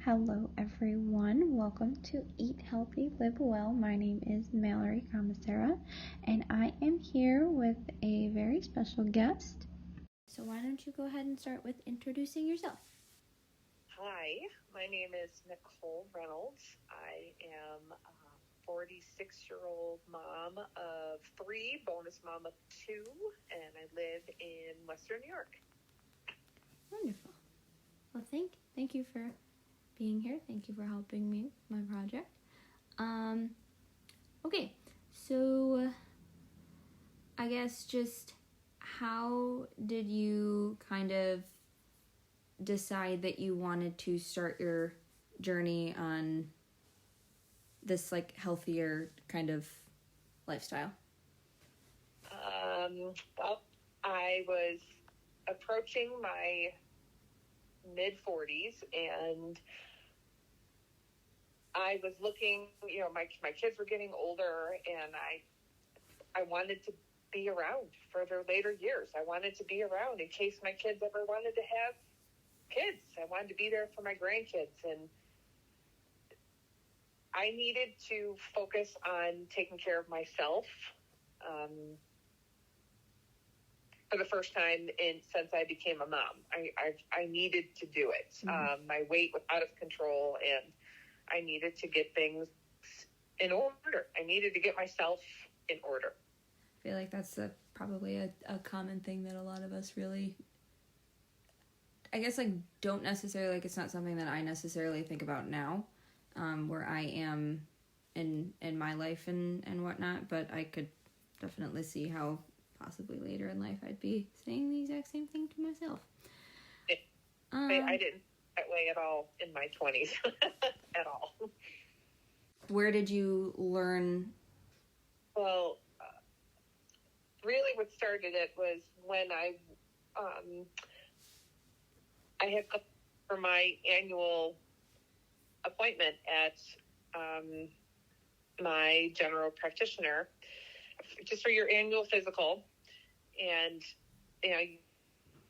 Hello everyone, welcome to Eat Healthy, Live Well. My name is Mallory Commissera and I am here with a very special guest. So why don't you go ahead and start with introducing yourself? Hi, my name is Nichole Reynolds. I am a 46-year-old mom of 3, bonus mom of 2, and I live in Western New York. Wonderful. Well, thank you for being here. Thank you for helping me with my project. Okay, so I guess just how did you kind of decide that you wanted to start your journey on this healthier kind of lifestyle? Well, I was approaching my mid-40s and I was looking, my kids were getting older and I wanted to be around for their later years. I wanted to be around in case my kids ever wanted to have kids. I wanted to be there for my grandkids, and I needed to focus on taking care of myself for the first time since I became a mom. I needed to do it. Mm-hmm. My weight was out of control, and I needed to get things in order. I needed to get myself in order. I feel like that's probably a common thing that a lot of us really, I guess, don't necessarily, it's not something that I necessarily think about now, where I am in my life and whatnot, but I could definitely see how possibly later in life I'd be saying the exact same thing to myself. I didn't that way at all in my 20s at all. Where did you learn? Well, really what started it was when I had come for my annual appointment at my general practitioner, just for your annual physical, and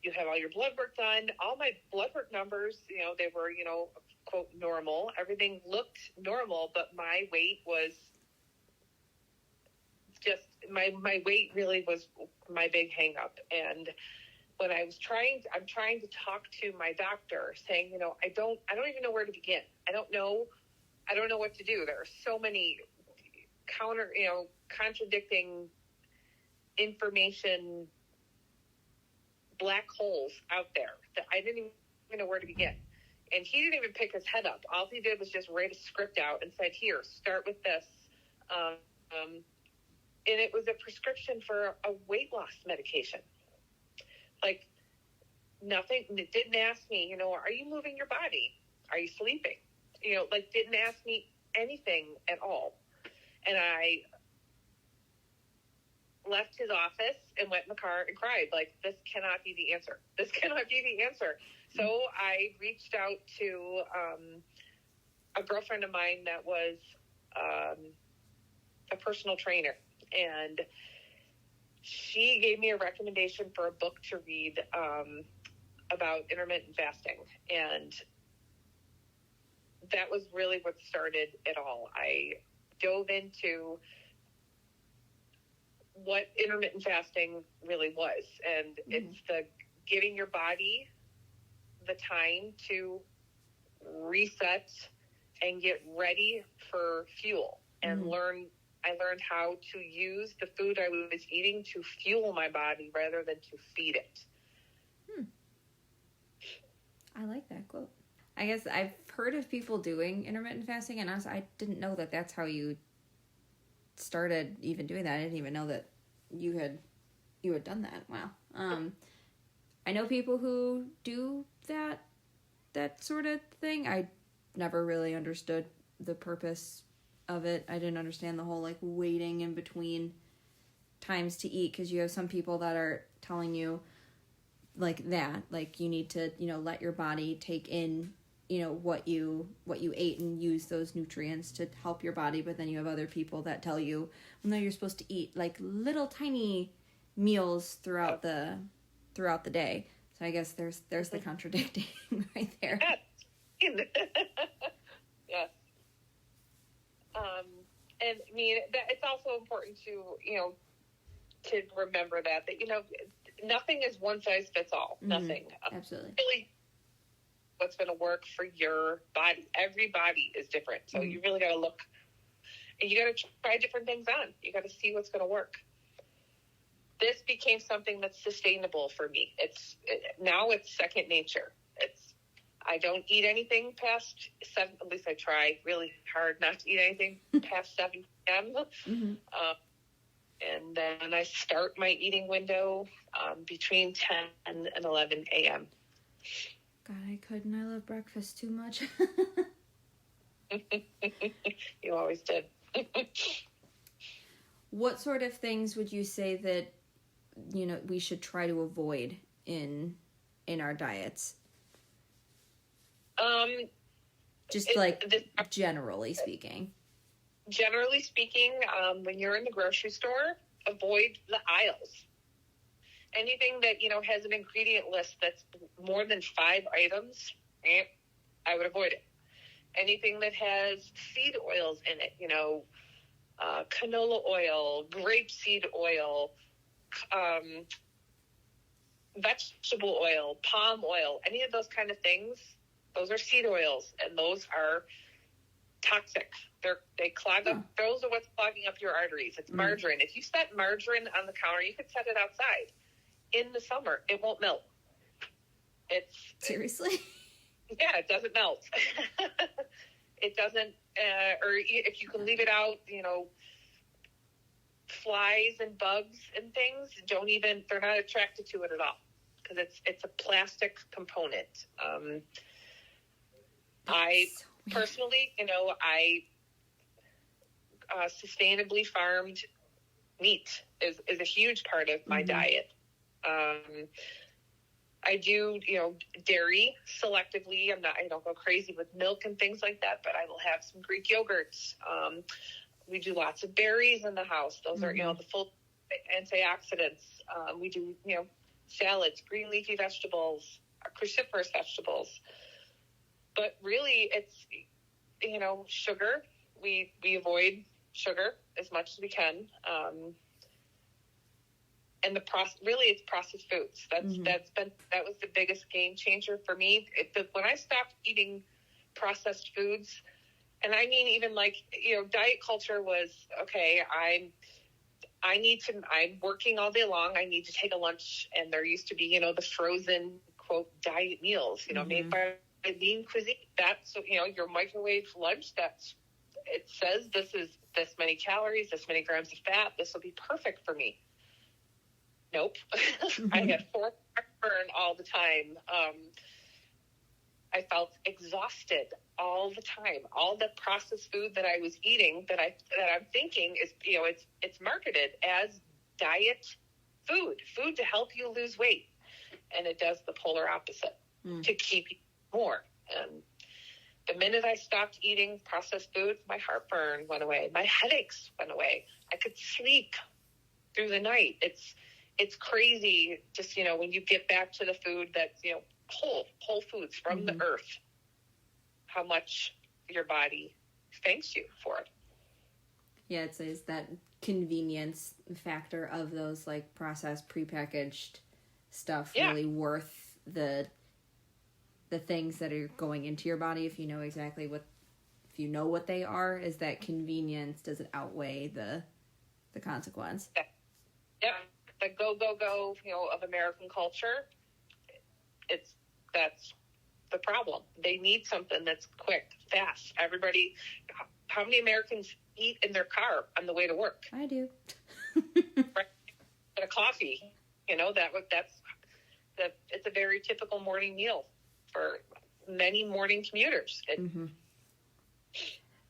you have all your blood work done. All my blood work numbers, they were, quote, normal. Everything looked normal, but my weight was just, my weight really was my big hang up. And when I'm trying to talk to my doctor saying, I don't even know where to begin. I don't know what to do. There are so many contradicting information, black holes out there that I didn't even know where to begin. And he didn't even pick his head up. All he did was just write a script out and said, here, start with this. And it was a prescription for a weight loss medication. Nothing, it didn't ask me, are you moving your body? Are you sleeping? Didn't ask me anything at all. And I left his office and went in the car and cried, this cannot be the answer. This cannot be the answer. So I reached out to a girlfriend of mine that was a personal trainer, and she gave me a recommendation for a book to read about intermittent fasting, and that was really what started it all. I dove into what intermittent fasting really was, and it's the giving your body the time to reset and get ready for fuel, and I learned how to use the food I was eating to fuel my body rather than to feed it. I like that quote. I guess I've heard of people doing intermittent fasting, and I didn't know that that's how you started even doing that. I didn't even know that you had done that. Wow. I know people who do that sort of thing. I never really understood the purpose of it. I didn't understand the whole waiting in between times to eat, because you have some people that are telling you you need to let your body take in what you ate and use those nutrients to help your body, but then you have other people that tell you, well, no, you're supposed to eat little tiny meals throughout the day. So I guess there's the contradicting right there. mean, it's also important to, to remember that, nothing is one size fits all. Mm-hmm. Nothing. Absolutely. Really, what's going to work for your body. Every body is different. So you really got to look, and you got to try different things on. You got to see what's going to work. This became something that's sustainable for me. Now it's second nature. I don't eat anything past 7, at least I try really hard not to eat anything past 7 p.m. Mm-hmm. And then I start my eating window between 10 and 11 a.m. God, I couldn't. I love breakfast too much. You always did. What sort of things would you say that, we should try to avoid in our diets? Generally speaking. Generally speaking, when you're in the grocery store, avoid the aisles. Anything that, has an ingredient list that's more than 5 items, I would avoid it. Anything that has seed oils in it, canola oil, grapeseed oil, vegetable oil, palm oil, any of those kind of things, those are seed oils, and those are toxic. They clog up. Those are what's clogging up your arteries. It's margarine. If you set margarine on the counter, you could set it outside. In the summer, it won't melt. Seriously? Yeah, it doesn't melt. It doesn't, or if you can leave it out, flies and bugs and things they're not attracted to it at all, because it's a plastic component. Personally, I sustainably farmed meat is a huge part of my diet. I do, dairy selectively. I don't go crazy with milk and things like that, but I will have some Greek yogurts. We do lots of berries in the house. Those are, the full antioxidants. We do, salads, green leafy vegetables, cruciferous vegetables. But really, it's, sugar. We avoid sugar as much as we can. And it's processed foods. That was the biggest game changer for me. When I stopped eating processed foods, and I mean, even diet culture was, okay, I'm working all day long. I need to take a lunch. And there used to be, the frozen, quote, diet meals, made by lean cuisine. That's, your microwave lunch, it says this is this many calories, this many grams of fat. This will be perfect for me. Nope. I had heartburn all the time. I felt exhausted all the time. All the processed food that I was eating that I'm thinking is, it's marketed as diet food to help you lose weight. And it does the polar opposite to keep you more. And the minute I stopped eating processed food, my heartburn went away. My headaches went away. I could sleep through the night. It's crazy just, when you get back to the food that's, whole foods from the earth, how much your body thanks you for it. Yeah, it says that convenience factor of those processed, prepackaged stuff really worth the things that are going into your body if you know exactly if you know what they are. Is that convenience, does it outweigh the consequence? Yep. The go, of American culture, that's the problem. They need something that's quick, fast. Everybody, how many Americans eat in their car on the way to work? I do. Right? And a coffee, it's a very typical morning meal for many morning commuters.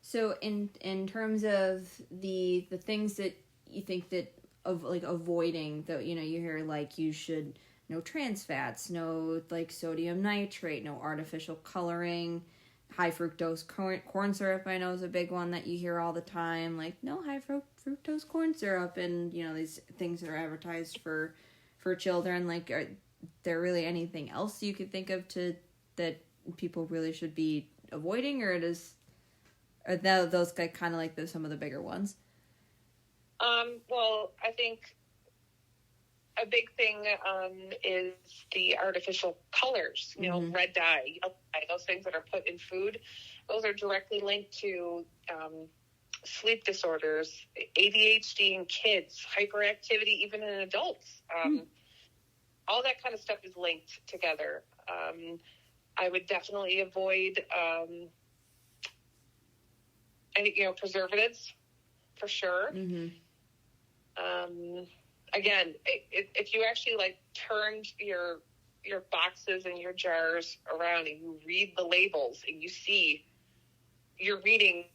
So in terms of the things that you think that of avoiding, though, you hear you should no trans fats, no sodium nitrate, no artificial coloring, high fructose corn syrup, I know is a big one that you hear all the time, no high fructose corn syrup, and these things that are advertised for children. Are there really anything else you could think of that people really should be avoiding, or are those kind of some of the bigger ones? Well, I think a big thing is the artificial colors, red dye, yellow dye, those things that are put in food. Those are directly linked to sleep disorders, ADHD in kids, hyperactivity even in adults. All that kind of stuff is linked together. I would definitely avoid any, preservatives for sure. Mm-hmm. Again, if you actually turned your boxes and your jars around and you read the labels and you're reading,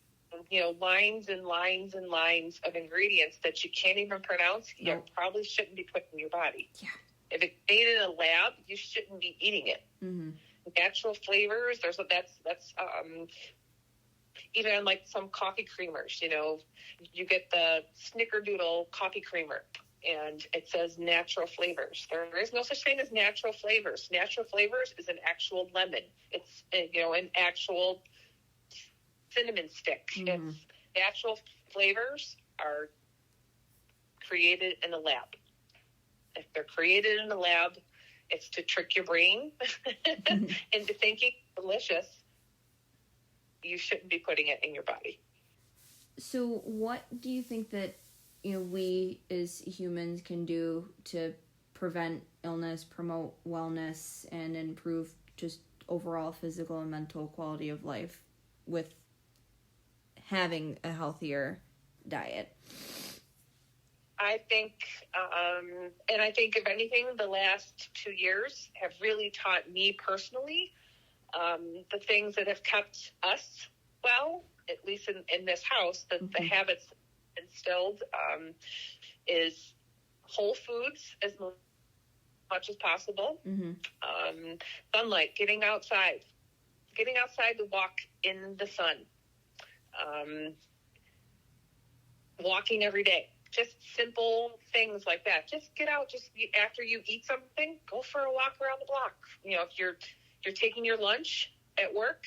lines and lines and lines of ingredients that you can't even pronounce, you probably shouldn't be putting in your body. Yeah. If it's made in a lab, you shouldn't be eating it. Mm-hmm. Natural flavors, that's even like some coffee creamers, you get the Snickerdoodle coffee creamer and it says natural flavors. There is no such thing as natural flavors. Natural flavors is an actual lemon. It's, an actual cinnamon stick. Mm-hmm. It's natural flavors are created in a lab. If they're created in a lab, it's to trick your brain into thinking delicious. You shouldn't be putting it in your body. So what do you think that, we as humans can do to prevent illness, promote wellness, and improve just overall physical and mental quality of life with having a healthier diet? I think, and I think if anything, the last 2 years have really taught me personally the things that have kept us well, at least in this house, the habits instilled is whole foods as much as possible. Mm-hmm. Sunlight, getting outside to walk in the sun, walking every day. Just simple things like that. Just get out. Just after you eat something, go for a walk around the block. If you're taking your lunch at work,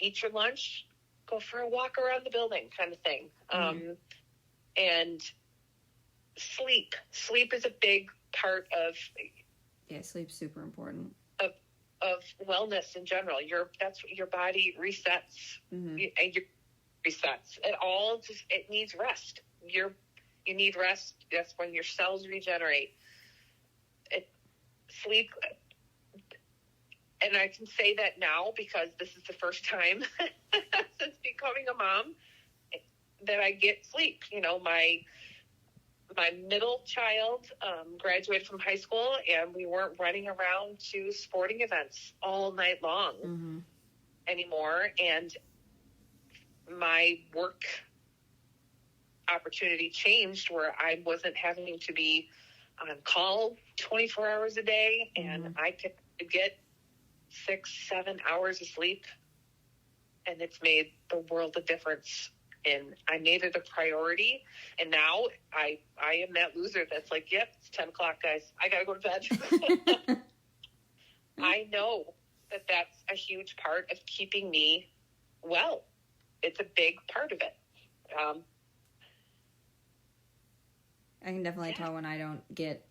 eat your lunch, go for a walk around the building, kind of thing. Mm-hmm. And sleep. Sleep is a big part of. Yeah, sleep's super important. Of wellness in general. That's what your body resets. Mm-hmm. Your resets. It needs rest. You need rest. That's when your cells regenerate. Sleep, and I can say that now because this is the first time since becoming a mom that I get sleep. My middle child graduated from high school, and we weren't running around to sporting events all night long mm-hmm. anymore, and my work opportunity changed where I wasn't having to be on call 24 hours a day, and mm-hmm. I could get 6-7 hours of sleep, and it's made the world of difference. And I made it a priority, and now I am that loser that's like, yep, it's 10 o'clock, guys. I got to go to bed. I know that that's a huge part of keeping me well. It's a big part of it. I can definitely tell when I don't get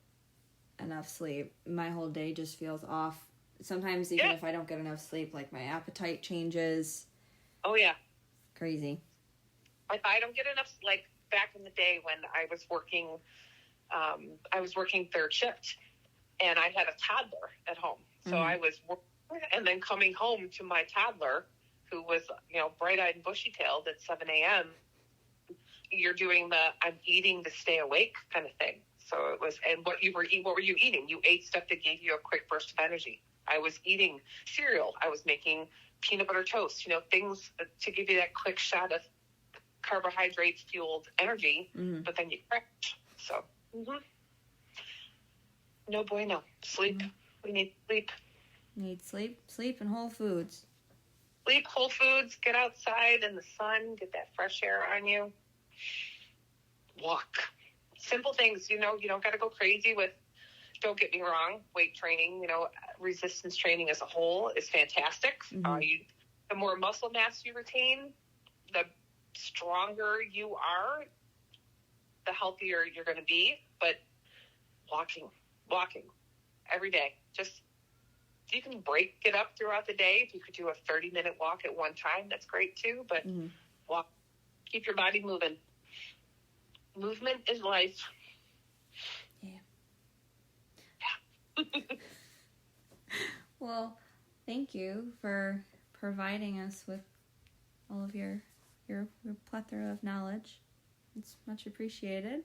enough sleep. My whole day just feels off. Sometimes even if I don't get enough sleep, like my appetite changes. Oh, yeah. Crazy. If I don't get enough, like back in the day when I was working third shift, and I had a toddler at home. So mm-hmm. I was working and then coming home to my toddler, who was, bright-eyed and bushy-tailed at 7 a.m., you're doing I'm eating to stay awake kind of thing. So it was, and what were you eating? You ate stuff that gave you a quick burst of energy. I was eating cereal. I was making peanut butter toast, things to give you that quick shot of carbohydrate fueled energy, mm-hmm. but then you crash. So, mm-hmm. No bueno. Sleep. Mm-hmm. We need sleep. Need sleep and whole foods. Sleep, whole foods, get outside in the sun, get that fresh air on you. Walk. Simple things, you don't got to go crazy with, don't get me wrong, weight training, resistance training as a whole is fantastic. Mm-hmm. The more muscle mass you retain, the stronger you are the healthier you're going to be. But walking every day. Just, you can break it up throughout the day. If you could do a 30-minute walk at one time, that's great too. But walk, keep your body moving. Movement is life. Yeah. Well, thank you for providing us with all of your plethora of knowledge. It's much appreciated.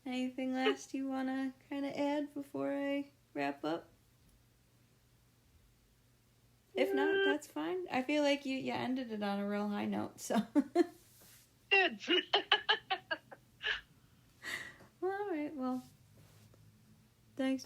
Anything last you want to kind of add before I wrap up? If not, that's fine. I feel like you ended it on a real high note, so. Good. All right, well, thanks